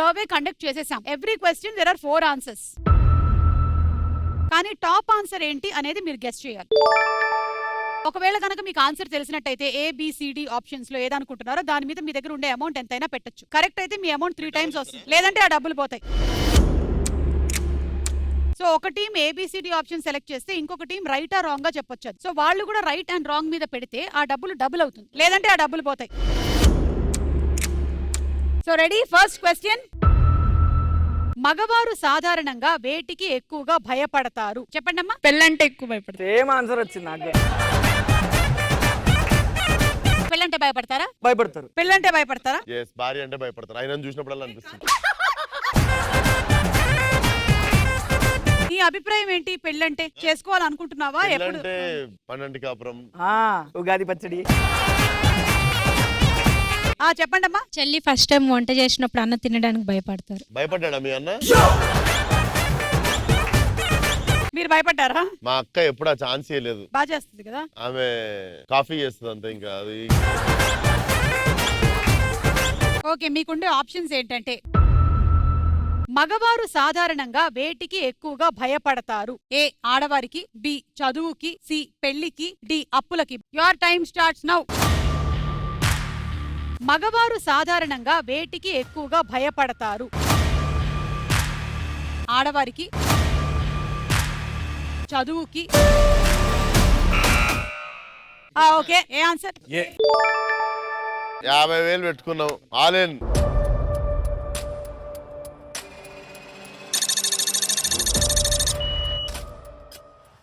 Survey conduct చేసేసాం. Every question there are 4 answers. కానీ top answer ఏంటి అనేది మీరు గెస్ చేయాలి. ఒకవేళ కనుక మీకు ఆన్సర్ తెలిసినట్టయితే ABCD ఆప్షన్స్ లో ఏదనుకుంటున్నారో దాని మీద మీ దగ్గర ఉండే అమౌంట్ ఎంతైనా పెట్టొచ్చు. కరెక్ట్ అయితే మీ అమౌంట్ 3 టైమ్స్ వస్తుంది, లేదంటే ఆ డబ్బులు పోతాయి. సో ఒక టీం ABCD ఆప్షన్ సెలెక్ట్ చేస్తే ఇంకొక టీం రైట్ ఆ రాంగ్ గా చెప్పొచ్చు. సో వాళ్ళు కూడా రైట్ అండ్ రాంగ్ మీద పెడితే ఆ డబ్బులు డబుల్ అవుతుంది, లేదంటే ఆ డబ్బులు పోతాయి. So ready? First question. మగవారు సాధారణంగా వేటికి ఎక్కువగా భయపడతారు? చెప్పండి అమ్మా. పెళ్ళంటే ఎక్కువ భయపడతారు. సేమ్ ఆన్సర్ వచ్చింది నాకు. పెళ్ళంటే భయపడతారా? భయపడతారు. పెళ్ళంటే భయపడతారా? yes భార్య అంటే భయపడతారు. ఆయన చూసినప్పుడల్లా అనిపిస్తుంది. నీ అభిప్రాయం ఏంటి? పెళ్ళంటే చేసుకోవాలనుకుంటున్నావా? ఎప్పుడు? అంటే పన్నంటి కాపురం, ఉగాది పచ్చడి. చెప్పండి అమ్మా. చెల్లి ఫస్ట్ టైం వంట చేసినప్పుడు అన్న తినడానికి భయపడతారు. భయపడ్డా మీ అన్న? మీరు భయపడ్డారా? మా అక్క ఎప్పుడు ఆ ఛాన్స్ ఇవ్వలేదు. బాగా చేస్తుంది కదా ఆమె, కాఫీ చేస్తుంది అంతే. ఇంకా అది ఓకే. మీకుండే ఆప్షన్స్ ఏంటంటే మగవారు సాధారణంగా వేటికి ఎక్కువగా భయపడతారు? A ఆడవారికి, B చదువుకి, C పెళ్లికి, D అప్పులకి. Your time starts now. మగవారు సాధారణంగా వేటికి ఎక్కువగా భయపడతారు? ఆడవారికి, చదువుకి. ఓకే, ఏ ఆన్సర్? 50,000 పెట్టుకున్నాం ఆల్ ఇన్.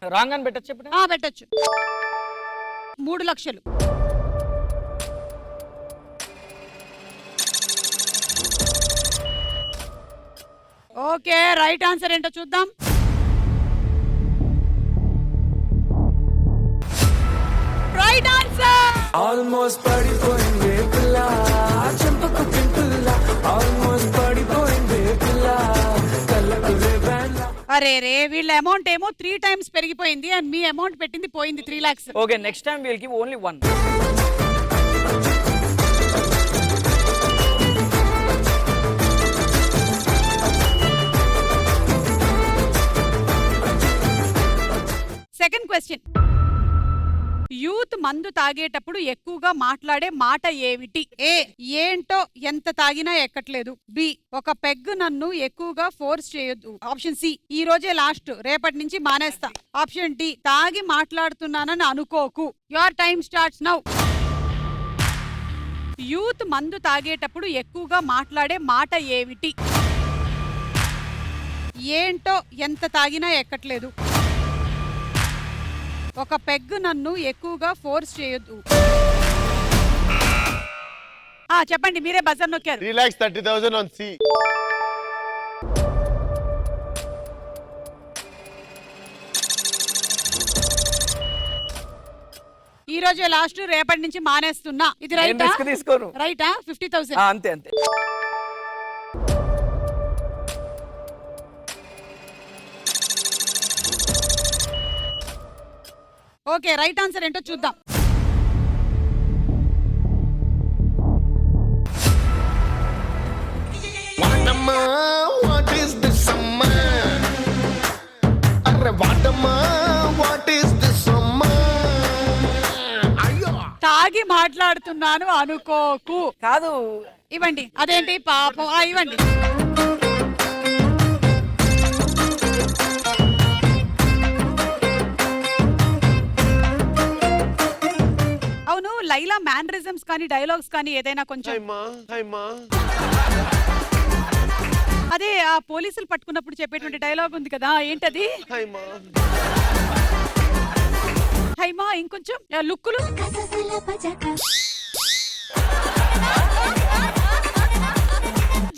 రాంగ్ అని పెట్టచ్చు. పెట్టచ్చు. 3 లక్షలు. ఓకే, రైట్ ఆన్సర్ ఏంటో చూద్దాం. Right answer. ఆల్మోస్ట్ పడిపోయింది పిల్ల, చెంపకు పింపుల్ల, ఆల్మోస్ట్ పడిపోయింది పిల్ల, కళ్ళకు రేబాన్ల. అరే రే, వీళ్ళ అమౌంట్ ఏమో 3 టైమ్స్ పెరిగిపోయింది అండ్ మీ అమౌంట్ పెట్టింది పోయింది 3 lakhs. Okay, next time we'll give only 1. Second question. Youth మందు తాగేటప్పుడు ఎక్కువగా మాట్లాడే మాట ఏమిటి? A ఏంటో ఎంత తాగినా ఎక్కట్లేదు. B ఒక పెగ్గు నన్ను ఎక్కువగా ఫోర్స్ చేయొద్దు. ఆప్షన్ C ఈ రోజే లాస్ట్, రేపటి నుంచి మానేస్తా. ఆప్షన్ D తాగి మాట్లాడుతున్నానని అనుకోకు. Your time starts now. Youth మందు తాగేటప్పుడు ఎక్కువగా మాట్లాడే మాట ఏమిటి? ఏంటో ఎంత తాగినా ఎక్కట్లేదు. ఒక పెగ్గు నన్ను ఎక్కువగా ఫోర్స్ చేయొద్దు. చెప్పండి, మీరే బజర్ నొక్కారు. 3,30,000 on C. ఈ రోజే లాస్ట్, రేపటి నుంచి మానేస్తున్నా. ఇది రైటా? తీసుకోను. రైటా? 50,000. అంతే అంతే. ఓకే, రైట్ ఆన్సర్ ఏంటో చూద్దాం. తాగి మాట్లాడుతున్నాను అనుకోకు. కాదు, ఇవ్వండి. అదేంటి పాపం? ఇవ్వండి. అవును, లైలా మ్యానరిజమ్స్ కానీ డైలాగ్స్ కానీ ఏదైనా కొంచెం అదే ఆ పోలీసులు పట్టుకున్నప్పుడు చెప్పేటువంటి డైలాగ్ ఉంది కదా, ఏంటది? హైమా, ఇంకొంచెం లుక్కులు.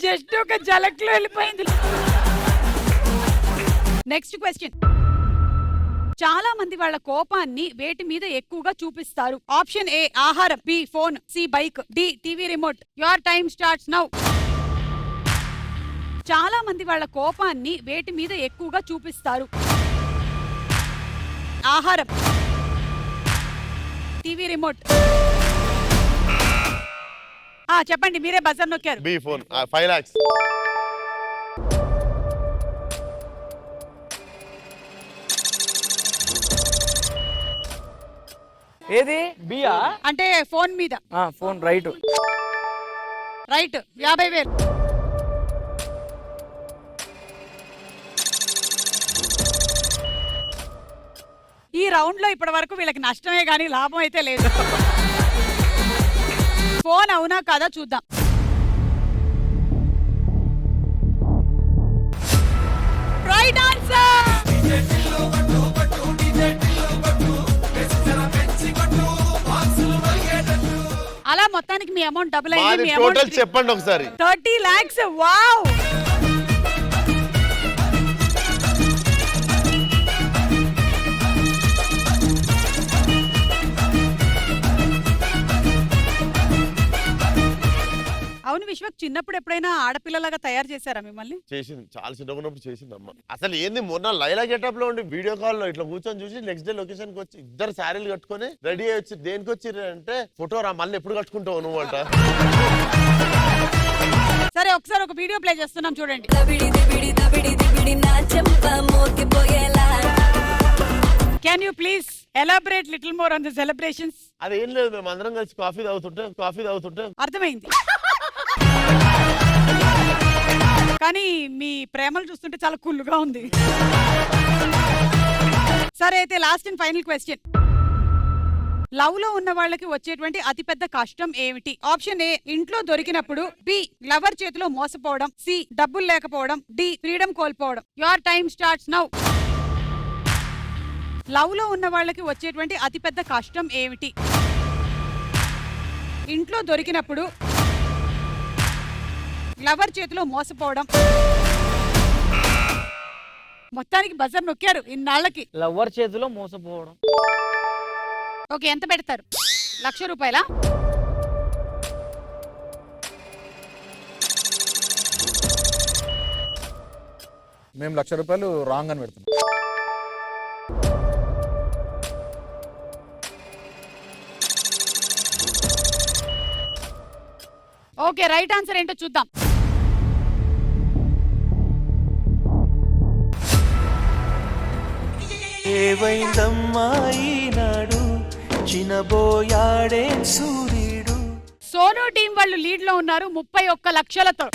జస్ట్ ఒక జలక్ లో వెళ్ళిపోయింది. Next question. చాలా మంది వాళ్ళ కోపాన్ని వేటి మీద ఎక్కువగా చూపిస్తారు? ఆప్షన్ A ఆహారం, B phone, C bike, D TV remote. Your time starts now. చాలా మంది వాళ్ళ కోపాన్ని వేటి మీద ఎక్కువగా చూపిస్తారు? ఆహారం, టీవీ రిమోట్. చెప్పండి, మీరే బజర్ నొక్కారు. B phone. 5 lakhs. ఏది బియా అంటే ఫోన్ మీద. Phone right. రైట్ 50,000. ఈ రౌండ్ లో ఇప్పటి వరకు వీళ్ళకి నష్టమే గానీ లాభం అయితే లేదు. ఫోన్ అవునా కాదా చూద్దాం. Right answer. అలా మొత్తానికి మీ అమౌంట్ డబుల్ అయింది. మాది మీ టోటల్ అమౌంట్ చెప్పండి ఒకసారి. 30 lakhs. వావ్. అవును విశ్వక్, చిన్నప్పుడు ఎప్పుడైనా ఆడపిల్లలాగా తయారు చేశారా మిమ్మల్ని? చేసింది, చాలా చిన్నగా ఉన్నప్పుడు చేసింది అమ్మ. అసలు ఏంది మొన్న లైలా గెటప్ లో ఉండి వీడియో కాల్ లో ఇట్లా కూర్చొని చూసి నెక్స్ట్ డే లొకేషన్ కి వచ్చి ఇద్దరు శారీలు కట్టుకొని రెడీ అయ్యి వచ్చి దేనికి వచ్చిర్రు అంటే ఫోటో రా మళ్ళీ ఎప్పుడు కట్టుకుంటావు నువ్వు అంట. సరే ఒకసారి ఒక వీడియో ప్లే చేస్తున్నాం చూడండి. Can you please elaborate little more on the celebrations? అదేం లేదు, మేము అందరం కలిసి కాఫీ తాగుతుంటే అర్థమైంది. కానీ మీ ప్రేమలు చూస్తుంటే చాలా కుళ్ళుగా ఉంది. సరే అయితే last and final question. Love లో ఉన్న వాళ్ళకి వచ్చేటువంటి అతిపెద్ద కష్టం ఏమిటి? ఆప్షన్ ఏ ఇంట్లో దొరికినప్పుడు, బి లవర్ చేతిలో మోసపోవడం, సి డబ్బులు లేకపోవడం, డి ఫ్రీడమ్ కోల్పోవడం. Your time starts now. Love లో ఉన్న వాళ్ళకి వచ్చేటువంటి అతిపెద్ద కష్టం ఏమిటి? ఇంట్లో దొరికినప్పుడు, లవర్ చేతిలో మోసపోవడం. మొత్తానికి బజర్ నొక్కారు ఇన్నాళ్ళకి. లవ్వర్ చేతిలో మోసపోవడం. ఓకే, ఎంత పెడతారు? 1,00,000 రూపాయలా? మేము 1,00,000 రూపాయలు రాంగ్ అని పెడుతున్నాం. ఓకే, రైట్ ఆన్సర్ ఏంటో చూద్దాం. ఏవైందమ్మా ఈనాడు చినబోయాడే సూర్యుడు. సోను టీం వాళ్ళు లీడ్ లో ఉన్నారు 31 లక్షలతో.